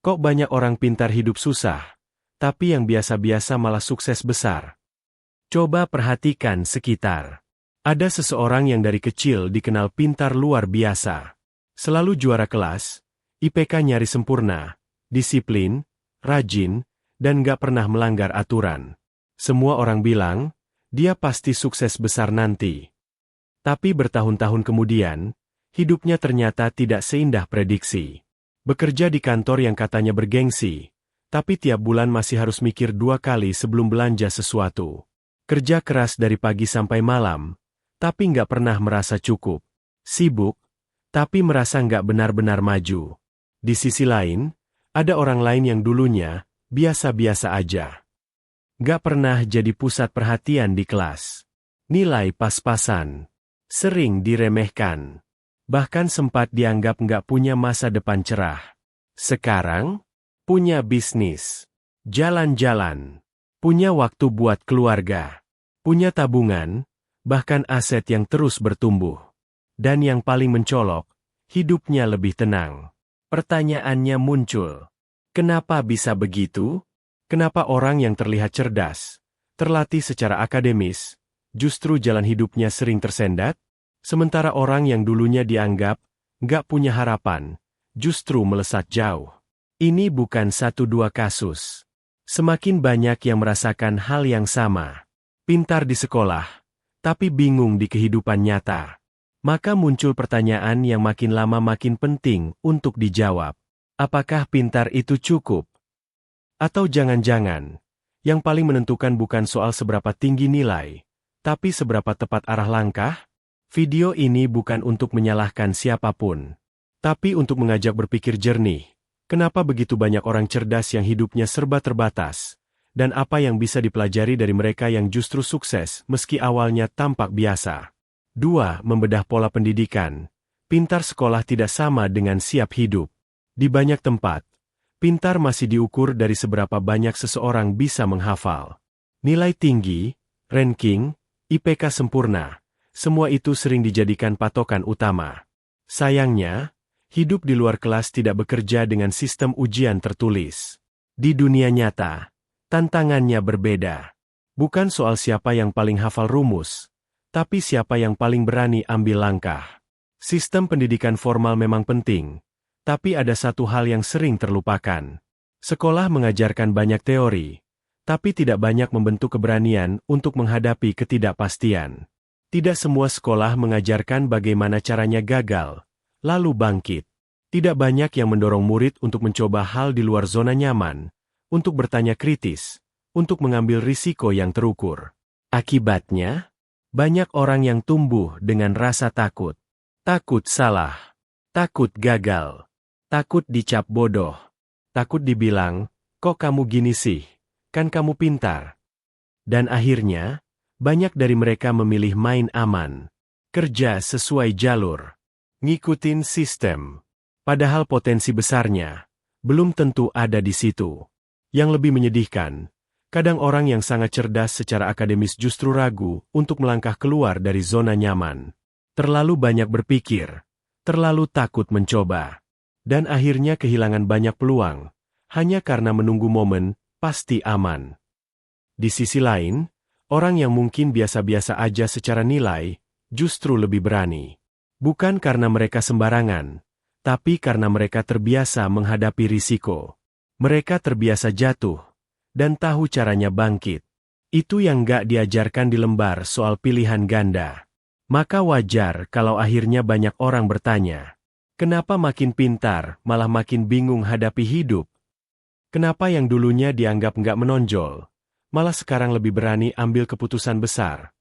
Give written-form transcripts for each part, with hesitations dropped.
Kok banyak orang pintar hidup susah, tapi yang biasa-biasa malah sukses besar? Coba perhatikan sekitar. Ada seseorang yang dari kecil dikenal pintar luar biasa. Selalu juara kelas, IPK nyaris sempurna, disiplin, rajin, dan gak pernah melanggar aturan. Semua orang bilang, dia pasti sukses besar nanti. Tapi bertahun-tahun kemudian, hidupnya ternyata tidak seindah prediksi. Bekerja di kantor yang katanya bergengsi, tapi tiap bulan masih harus mikir 2 kali sebelum belanja sesuatu. Kerja keras dari pagi sampai malam, tapi nggak pernah merasa cukup. Sibuk, tapi merasa nggak benar-benar maju. Di sisi lain, ada orang lain yang dulunya biasa-biasa aja. Nggak pernah jadi pusat perhatian di kelas. Nilai pas-pasan. Sering diremehkan. Bahkan sempat dianggap nggak punya masa depan cerah. Sekarang, punya bisnis, jalan-jalan, punya waktu buat keluarga, punya tabungan, bahkan aset yang terus bertumbuh. Dan yang paling mencolok, hidupnya lebih tenang. Pertanyaannya muncul, kenapa bisa begitu? Kenapa orang yang terlihat cerdas, terlatih secara akademis, justru jalan hidupnya sering tersendat? Sementara orang yang dulunya dianggap nggak punya harapan, justru melesat jauh. Ini bukan 1-2 kasus. Semakin banyak yang merasakan hal yang sama. Pintar di sekolah, tapi bingung di kehidupan nyata. Maka muncul pertanyaan yang makin lama makin penting untuk dijawab. Apakah pintar itu cukup? Atau jangan-jangan, yang paling menentukan bukan soal seberapa tinggi nilai, tapi seberapa tepat arah langkah? Video ini bukan untuk menyalahkan siapapun, tapi untuk mengajak berpikir jernih. Kenapa begitu banyak orang cerdas yang hidupnya serba terbatas, dan apa yang bisa dipelajari dari mereka yang justru sukses meski awalnya tampak biasa. 2. Membedah pola pendidikan. Pintar sekolah tidak sama dengan siap hidup. Di banyak tempat, pintar masih diukur dari seberapa banyak seseorang bisa menghafal. Nilai tinggi, ranking, IPK sempurna. Semua itu sering dijadikan patokan utama. Sayangnya, hidup di luar kelas tidak bekerja dengan sistem ujian tertulis. Di dunia nyata, tantangannya berbeda. Bukan soal siapa yang paling hafal rumus, tapi siapa yang paling berani ambil langkah. Sistem pendidikan formal memang penting, tapi ada satu hal yang sering terlupakan. Sekolah mengajarkan banyak teori, tapi tidak banyak membentuk keberanian untuk menghadapi ketidakpastian. Tidak semua sekolah mengajarkan bagaimana caranya gagal, lalu bangkit. Tidak banyak yang mendorong murid untuk mencoba hal di luar zona nyaman, untuk bertanya kritis, untuk mengambil risiko yang terukur. Akibatnya, banyak orang yang tumbuh dengan rasa takut. Takut salah, takut gagal, takut dicap bodoh, takut dibilang, kok kamu gini sih, kan kamu pintar. Dan akhirnya, banyak dari mereka memilih main aman, kerja sesuai jalur, ngikutin sistem. Padahal potensi besarnya belum tentu ada di situ. Yang lebih menyedihkan, kadang orang yang sangat cerdas secara akademis justru ragu untuk melangkah keluar dari zona nyaman. Terlalu banyak berpikir, terlalu takut mencoba, dan akhirnya kehilangan banyak peluang, hanya karena menunggu momen pasti aman. Di sisi lain, orang yang mungkin biasa-biasa aja secara nilai, justru lebih berani. Bukan karena mereka sembarangan, tapi karena mereka terbiasa menghadapi risiko. Mereka terbiasa jatuh, dan tahu caranya bangkit. Itu yang gak diajarkan di lembar soal pilihan ganda. Maka wajar kalau akhirnya banyak orang bertanya, kenapa makin pintar malah makin bingung hadapi hidup? Kenapa yang dulunya dianggap gak menonjol, malah sekarang lebih berani ambil keputusan besar?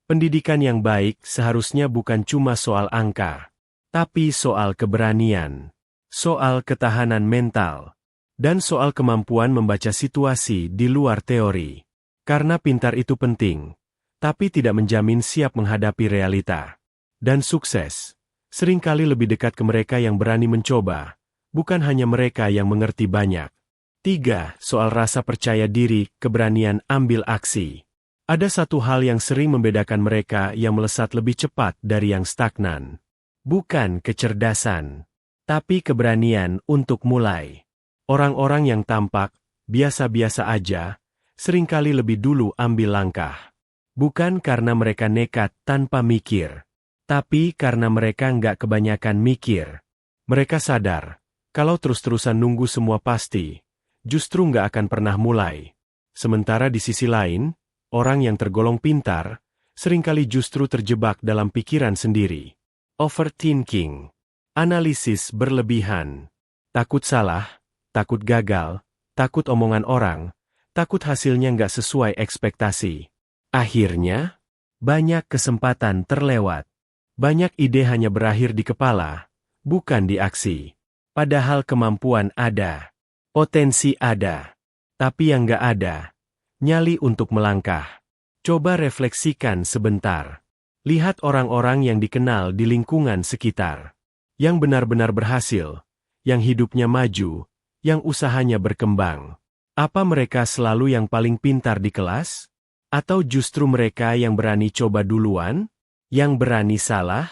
Pendidikan yang baik seharusnya bukan cuma soal angka, tapi soal keberanian, soal ketahanan mental, dan soal kemampuan membaca situasi di luar teori. Karena pintar itu penting, tapi tidak menjamin siap menghadapi realita. Dan sukses, seringkali lebih dekat ke mereka yang berani mencoba, bukan hanya mereka yang mengerti banyak. 3. Soal rasa percaya diri, keberanian ambil aksi. Ada satu hal yang sering membedakan mereka yang melesat lebih cepat dari yang stagnan. Bukan kecerdasan, tapi keberanian untuk mulai. Orang-orang yang tampak biasa-biasa aja, seringkali lebih dulu ambil langkah. Bukan karena mereka nekat tanpa mikir, tapi karena mereka nggak kebanyakan mikir. Mereka sadar, kalau terus-terusan nunggu semua pasti, justru nggak akan pernah mulai. Sementara di sisi lain, orang yang tergolong pintar, seringkali justru terjebak dalam pikiran sendiri. Overthinking. Analisis berlebihan. Takut salah, takut gagal, takut omongan orang, takut hasilnya nggak sesuai ekspektasi. Akhirnya, banyak kesempatan terlewat. Banyak ide hanya berakhir di kepala, bukan di aksi. Padahal kemampuan ada, potensi ada, tapi yang nggak ada, nyali untuk melangkah. Coba refleksikan sebentar. Lihat orang-orang yang dikenal di lingkungan sekitar. Yang benar-benar berhasil, yang hidupnya maju, yang usahanya berkembang. Apa mereka selalu yang paling pintar di kelas? Atau justru mereka yang berani coba duluan? Yang berani salah?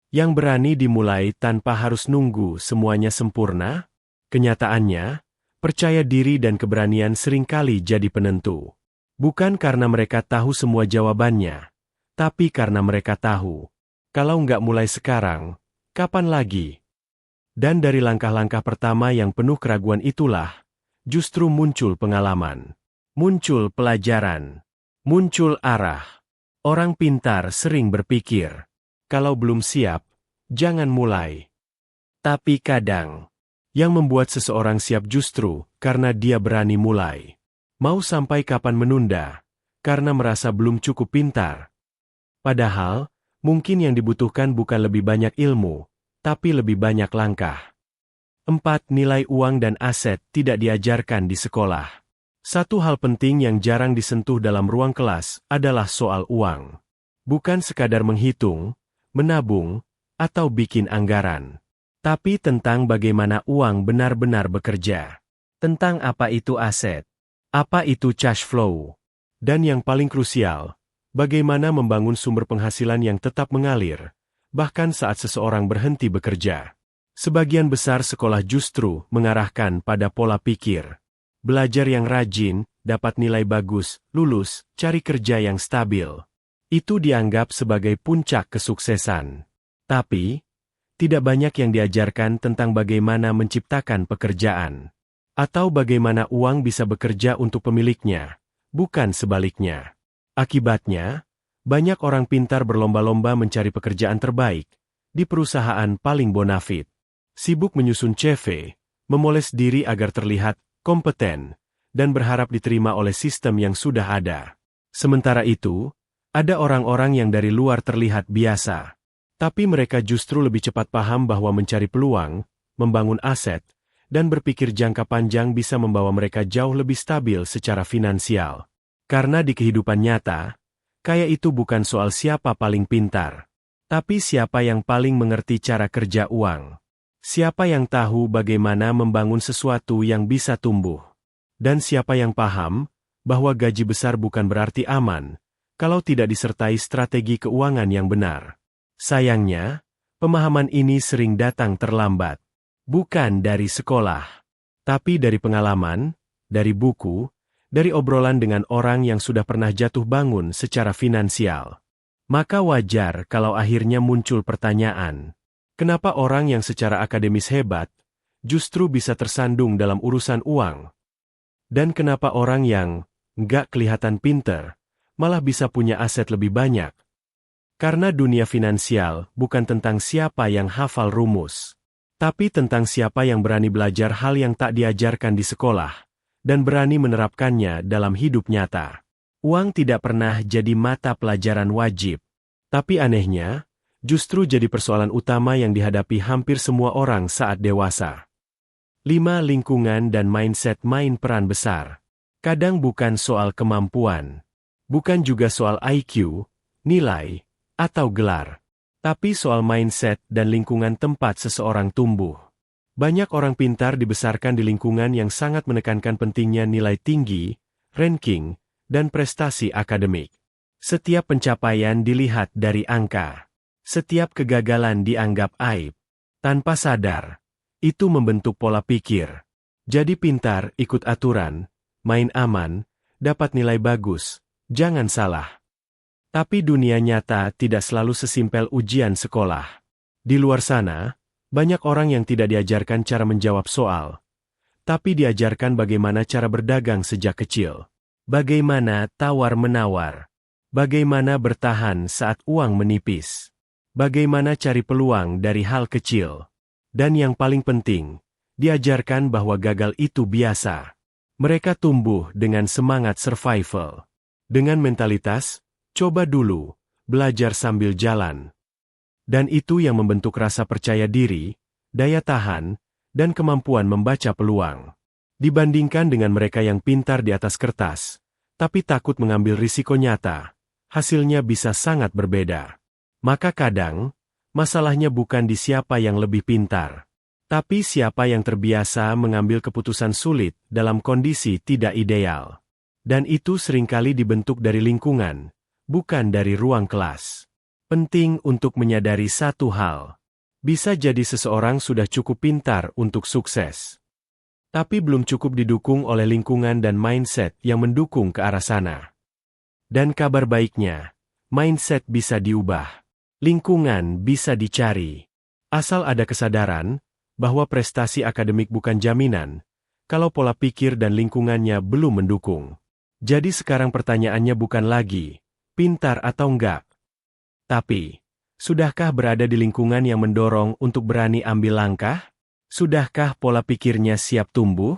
Yang berani dimulai tanpa harus nunggu semuanya sempurna? Kenyataannya, percaya diri dan keberanian seringkali jadi penentu. Bukan karena mereka tahu semua jawabannya, tapi karena mereka tahu, kalau nggak mulai sekarang, kapan lagi? Dan dari langkah-langkah pertama yang penuh keraguan itulah, justru muncul pengalaman, muncul pelajaran, muncul arah. Orang pintar sering berpikir, kalau belum siap, jangan mulai. Tapi kadang, yang membuat seseorang siap justru karena dia berani mulai. Mau sampai kapan menunda, karena merasa belum cukup pintar. Padahal, mungkin yang dibutuhkan bukan lebih banyak ilmu, tapi lebih banyak langkah. 4. Nilai uang dan aset tidak diajarkan di sekolah. Satu hal penting yang jarang disentuh dalam ruang kelas adalah soal uang. Bukan sekadar menghitung, menabung, atau bikin anggaran. Tapi tentang bagaimana uang benar-benar bekerja. Tentang apa itu aset, apa itu cash flow. Dan yang paling krusial, bagaimana membangun sumber penghasilan yang tetap mengalir, bahkan saat seseorang berhenti bekerja. Sebagian besar sekolah justru mengarahkan pada pola pikir. Belajar yang rajin, dapat nilai bagus, lulus, cari kerja yang stabil. Itu dianggap sebagai puncak kesuksesan. Tapi, tidak banyak yang diajarkan tentang bagaimana menciptakan pekerjaan. Atau bagaimana uang bisa bekerja untuk pemiliknya, bukan sebaliknya. Akibatnya, banyak orang pintar berlomba-lomba mencari pekerjaan terbaik di perusahaan paling bonafit. Sibuk menyusun CV, memoles diri agar terlihat kompeten, dan berharap diterima oleh sistem yang sudah ada. Sementara itu, ada orang-orang yang dari luar terlihat biasa. Tapi mereka justru lebih cepat paham bahwa mencari peluang, membangun aset, dan berpikir jangka panjang bisa membawa mereka jauh lebih stabil secara finansial. Karena di kehidupan nyata, kaya itu bukan soal siapa paling pintar, tapi siapa yang paling mengerti cara kerja uang. Siapa yang tahu bagaimana membangun sesuatu yang bisa tumbuh. Dan siapa yang paham bahwa gaji besar bukan berarti aman, kalau tidak disertai strategi keuangan yang benar. Sayangnya, pemahaman ini sering datang terlambat. Bukan dari sekolah, tapi dari pengalaman, dari buku, dari obrolan dengan orang yang sudah pernah jatuh bangun secara finansial. Maka wajar kalau akhirnya muncul pertanyaan, kenapa orang yang secara akademis hebat, justru bisa tersandung dalam urusan uang? Dan kenapa orang yang nggak kelihatan pinter, malah bisa punya aset lebih banyak? Karena dunia finansial bukan tentang siapa yang hafal rumus, tapi tentang siapa yang berani belajar hal yang tak diajarkan di sekolah, dan berani menerapkannya dalam hidup nyata. Uang tidak pernah jadi mata pelajaran wajib, tapi anehnya, justru jadi persoalan utama yang dihadapi hampir semua orang saat dewasa. 5. Lingkungan dan mindset main peran besar. Kadang bukan soal kemampuan, bukan juga soal IQ, nilai, atau gelar, tapi soal mindset dan lingkungan tempat seseorang tumbuh. Banyak orang pintar dibesarkan di lingkungan yang sangat menekankan pentingnya nilai tinggi, ranking, dan prestasi akademik. Setiap pencapaian dilihat dari angka. Setiap kegagalan dianggap aib. Tanpa sadar, itu membentuk pola pikir. Jadi pintar, ikut aturan, main aman, dapat nilai bagus, jangan salah. Tapi dunia nyata tidak selalu sesimpel ujian sekolah. Di luar sana, banyak orang yang tidak diajarkan cara menjawab soal, tapi diajarkan bagaimana cara berdagang sejak kecil. Bagaimana tawar-menawar. Bagaimana bertahan saat uang menipis. Bagaimana cari peluang dari hal kecil. Dan yang paling penting, diajarkan bahwa gagal itu biasa. Mereka tumbuh dengan semangat survival. Dengan mentalitas, coba dulu, belajar sambil jalan. Dan itu yang membentuk rasa percaya diri, daya tahan, dan kemampuan membaca peluang. Dibandingkan dengan mereka yang pintar di atas kertas, tapi takut mengambil risiko nyata, hasilnya bisa sangat berbeda. Maka kadang, masalahnya bukan di siapa yang lebih pintar, tapi siapa yang terbiasa mengambil keputusan sulit dalam kondisi tidak ideal. Dan itu seringkali dibentuk dari lingkungan, bukan dari ruang kelas. Penting untuk menyadari satu hal. Bisa jadi seseorang sudah cukup pintar untuk sukses, tapi belum cukup didukung oleh lingkungan dan mindset yang mendukung ke arah sana. Dan kabar baiknya, mindset bisa diubah. Lingkungan bisa dicari. Asal ada kesadaran bahwa prestasi akademik bukan jaminan, kalau pola pikir dan lingkungannya belum mendukung. Jadi sekarang pertanyaannya bukan lagi, pintar atau enggak. Tapi, sudahkah berada di lingkungan yang mendorong untuk berani ambil langkah? Sudahkah pola pikirnya siap tumbuh?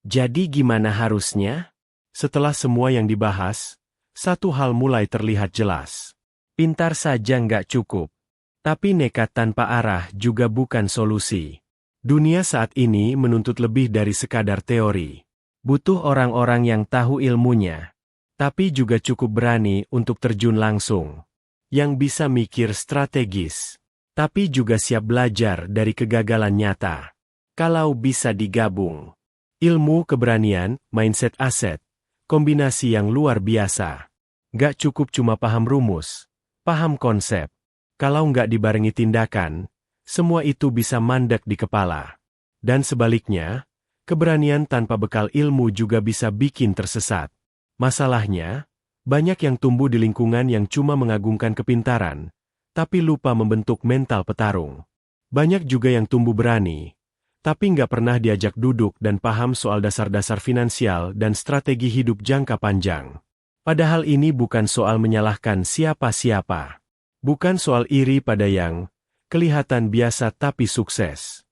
Jadi gimana harusnya? Setelah semua yang dibahas, satu hal mulai terlihat jelas. Pintar saja nggak cukup. Tapi nekat tanpa arah juga bukan solusi. Dunia saat ini menuntut lebih dari sekadar teori. Butuh orang-orang yang tahu ilmunya, tapi juga cukup berani untuk terjun langsung. Yang bisa mikir strategis, tapi juga siap belajar dari kegagalan nyata. Kalau bisa digabung, ilmu, keberanian, mindset, aset, kombinasi yang luar biasa. Gak cukup cuma paham rumus, paham konsep. Kalau nggak dibarengi tindakan, semua itu bisa mandek di kepala. Dan sebaliknya, keberanian tanpa bekal ilmu juga bisa bikin tersesat. Masalahnya, banyak yang tumbuh di lingkungan yang cuma mengagungkan kepintaran, tapi lupa membentuk mental petarung. Banyak juga yang tumbuh berani, tapi nggak pernah diajak duduk dan paham soal dasar-dasar finansial dan strategi hidup jangka panjang. Padahal ini bukan soal menyalahkan siapa-siapa. Bukan soal iri pada yang kelihatan biasa tapi sukses.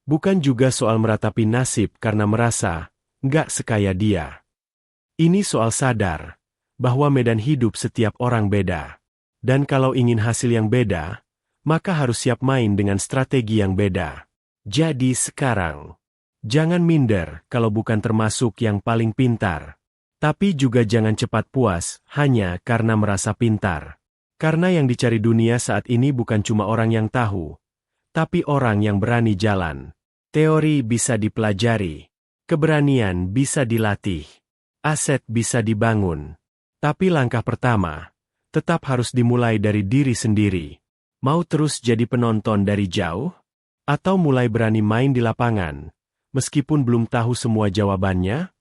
Bukan juga soal meratapi nasib karena merasa nggak sekaya dia. Ini soal sadar bahwa medan hidup setiap orang beda. Dan kalau ingin hasil yang beda, maka harus siap main dengan strategi yang beda. Jadi sekarang, jangan minder kalau bukan termasuk yang paling pintar. Tapi juga jangan cepat puas hanya karena merasa pintar. Karena yang dicari dunia saat ini bukan cuma orang yang tahu, tapi orang yang berani jalan. Teori bisa dipelajari, keberanian bisa dilatih, aset bisa dibangun. Tapi langkah pertama, tetap harus dimulai dari diri sendiri. Mau terus jadi penonton dari jauh? Atau mulai berani main di lapangan, meskipun belum tahu semua jawabannya?